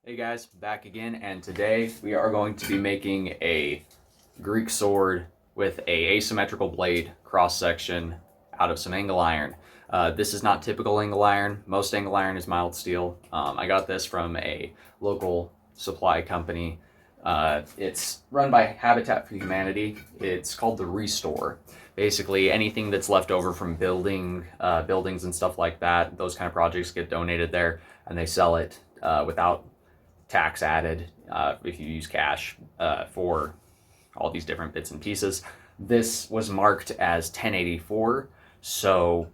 Hey guys, back again, and today we are going to be making a Greek sword with a asymmetrical blade cross section out of some angle iron. This is not typical angle iron. Most angle iron is mild steel. I got this from a local supply company. It's run by Habitat for Humanity. It's called the Restore. Basically, anything that's left over from buildings and stuff like that, those kind of projects get donated there, and they sell it without tax added if you use cash for all these different bits and pieces. This was marked as 1084, so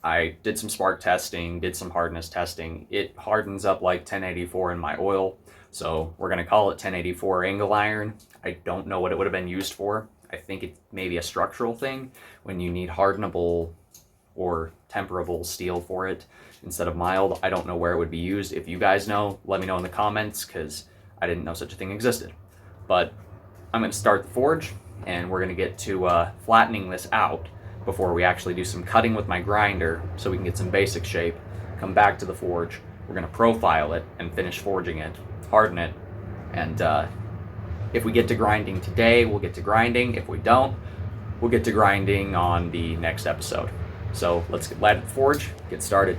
I did some spark testing, did some hardness testing. It hardens up like 1084 in my oil, so we're going to call it 1084 angle iron. I don't know what it would have been used for. I think it may be a structural thing when you need hardenable or temperable steel for it instead of mild. I don't know where it would be used. If you guys know, let me know in the comments, because I didn't know such a thing existed. But I'm going to start the forge, and we're going to get to flattening this out before we actually do some cutting with my grinder so we can get some basic shape. Come back to the forge. We're going to profile it and finish forging it, harden it, and if we get to grinding today, we'll get to grinding. If we don't, we'll get to grinding on the next episode. So let's get light at the forge, get started.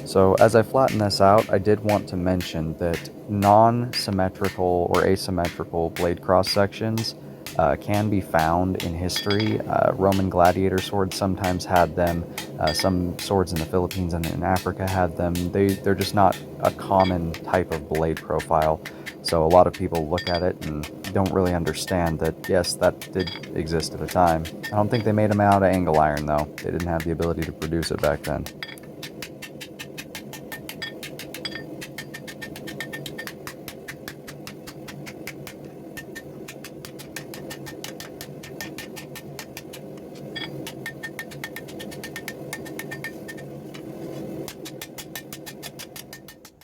So as I flatten this out, I did want to mention that non-symmetrical or asymmetrical blade cross sections can be found in history. Roman gladiator swords sometimes had them. Some swords in the Philippines and in Africa had them. They're just not a common type of blade profile. So a lot of people look at it and don't really understand that, yes, that did exist at a time. I don't think they made them out of angle iron, though. They didn't have the ability to produce it back then.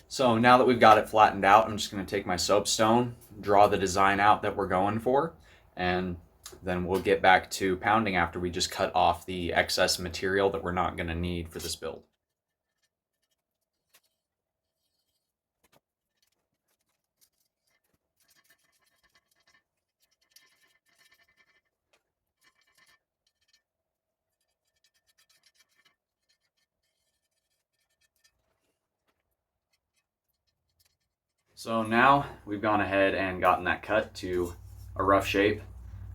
So now that we've got it flattened out, I'm just going to take my soapstone, draw the design out that we're going for, and then we'll get back to pounding after we just cut off the excess material that we're not going to need for this build. So now we've gone ahead and gotten that cut to a rough shape.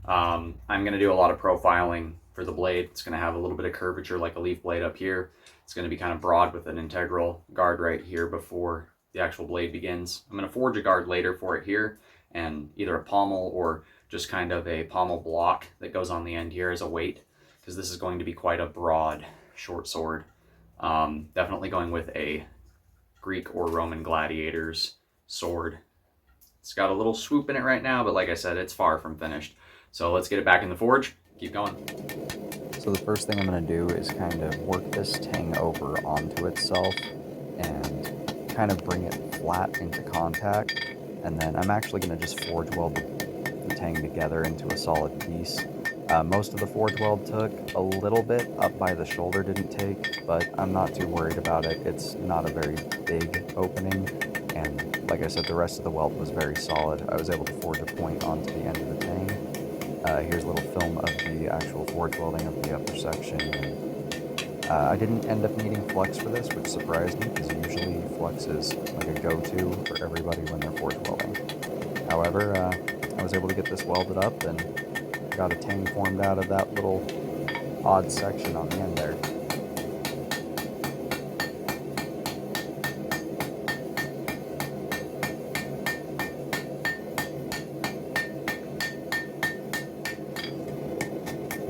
I'm going to do a lot of profiling for the blade. It's going to have a little bit of curvature like a leaf blade up here. It's going to be kind of broad with an integral guard right here before the actual blade begins. I'm going to forge a guard later for it here, and either a pommel or just kind of a pommel block that goes on the end here as a weight, because this is going to be quite a broad short sword. Definitely going with a Greek or Roman gladiators sword. It's got a little swoop in it right now, but like I said, it's far from finished. So let's get it back in the forge, keep going. So the first thing I'm going to do is kind of work this tang over onto itself and kind of bring it flat into contact. And then I'm actually going to just forge weld the tang together into a solid piece. Most of the forge weld took a little bit up by the shoulder, didn't take, but I'm not too worried about it. It's not a very big opening, and like I said, the rest of the weld was very solid. I was able to forge a point onto the end of the tang. Here's a little film of the actual forge welding of the upper section. I didn't end up needing flux for this, which surprised me, because usually flux is like a go-to for everybody when they're forge welding. However, I was able to get this welded up and got a tang formed out of that little odd section on the end there.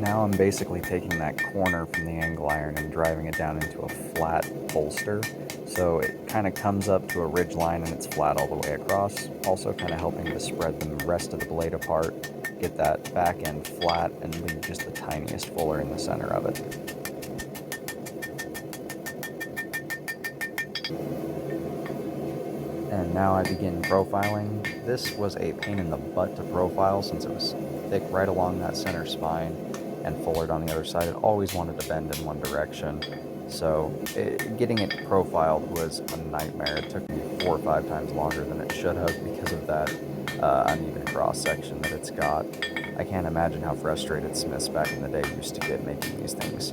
Now I'm basically taking that corner from the angle iron and driving it down into a flat bolster. So it kind of comes up to a ridge line and it's flat all the way across. Also kind of helping to spread the rest of the blade apart, get that back end flat, and leave just the tiniest fuller in the center of it. And now I begin profiling. This was a pain in the butt to profile since it was thick right along that center spine and fullard on the other side. It always wanted to bend in one direction. So getting it profiled was a nightmare. It took me 4 or 5 times longer than it should have because of that uneven cross section that it's got. I can't imagine how frustrated smiths back in the day used to get making these things.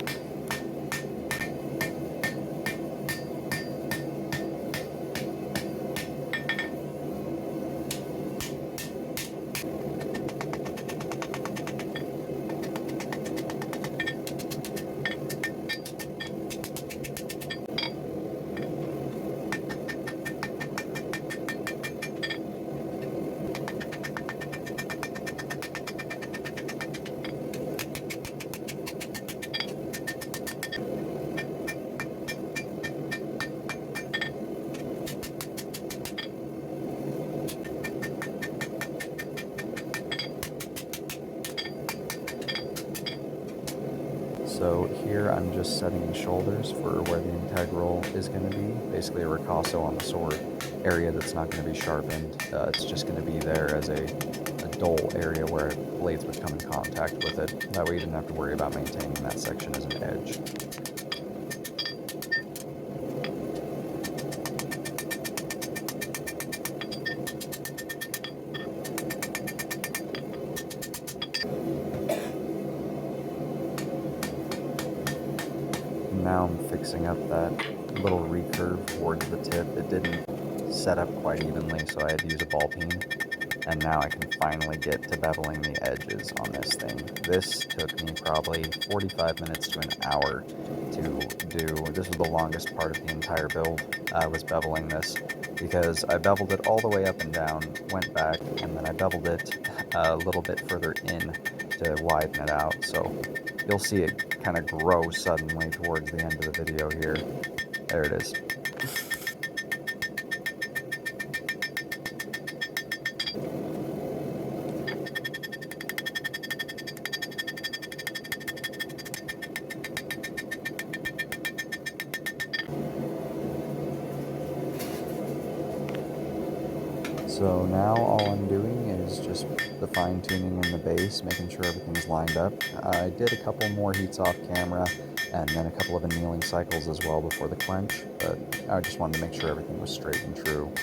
So here I'm just setting the shoulders for where the integral is going to be, basically a ricasso on the sword area that's not going to be sharpened. It's just going to be there as a dull area where blades would come in contact with it. That way you didn't have to worry about maintaining that section as an edge. Now I'm fixing up that little recurve towards the tip. It didn't set up quite evenly, so I had to use a ball peen. And now I can finally get to beveling the edges on this thing. This took me probably 45 minutes to an hour to do. This was the longest part of the entire build. I was beveling this because I beveled it all the way up and down, went back, and then I beveled it a little bit further in to widen it out. So you'll see it kind of grow suddenly towards the end of the video here. There it is. So now all I'm doing is just the fine tuning in the base, making sure everything's lined up. I did a couple more heats off camera and then a couple of annealing cycles as well before the quench, but I just wanted to make sure everything was straight and true.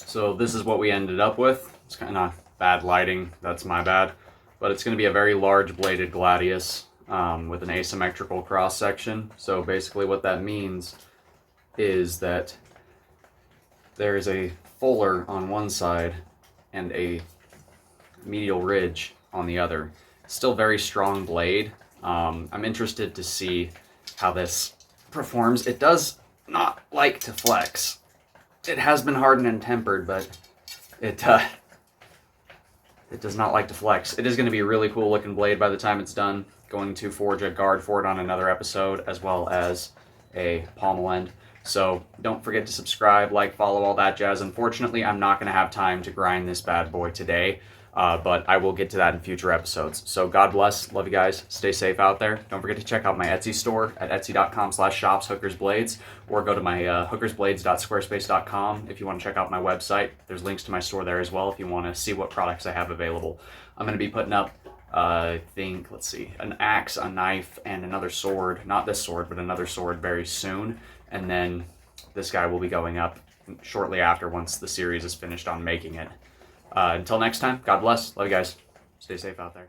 So this is what we ended up with. It's kind of bad lighting, that's my bad. But it's going to be a very large bladed gladius with an asymmetrical cross section. So basically what that means is that there is a fuller on one side and a medial ridge on the other. Still very strong blade. I'm interested to see how this performs. It does not like to flex. It has been hardened and tempered, but it does not like to flex. It is going to be a really cool looking blade by the time it's done. Going to forge a guard for it on another episode, as well as a pommel end. So don't forget to subscribe, like, follow, all that jazz. Unfortunately, I'm not going to have time to grind this bad boy today, but I will get to that in future episodes. So God bless. Love you guys. Stay safe out there. Don't forget to check out my Etsy store at etsy.com/shops/hookersblades, or go to my hookersblades.squarespace.com if you want to check out my website. There's links to my store there as well if you want to see what products I have available. I'm going to be putting up, I think, let's see, an axe, a knife, and another sword. Not this sword, but another sword very soon. And then this guy will be going up shortly after, once the series is finished on making it. Until next time, God bless. Love you guys. Stay safe out there.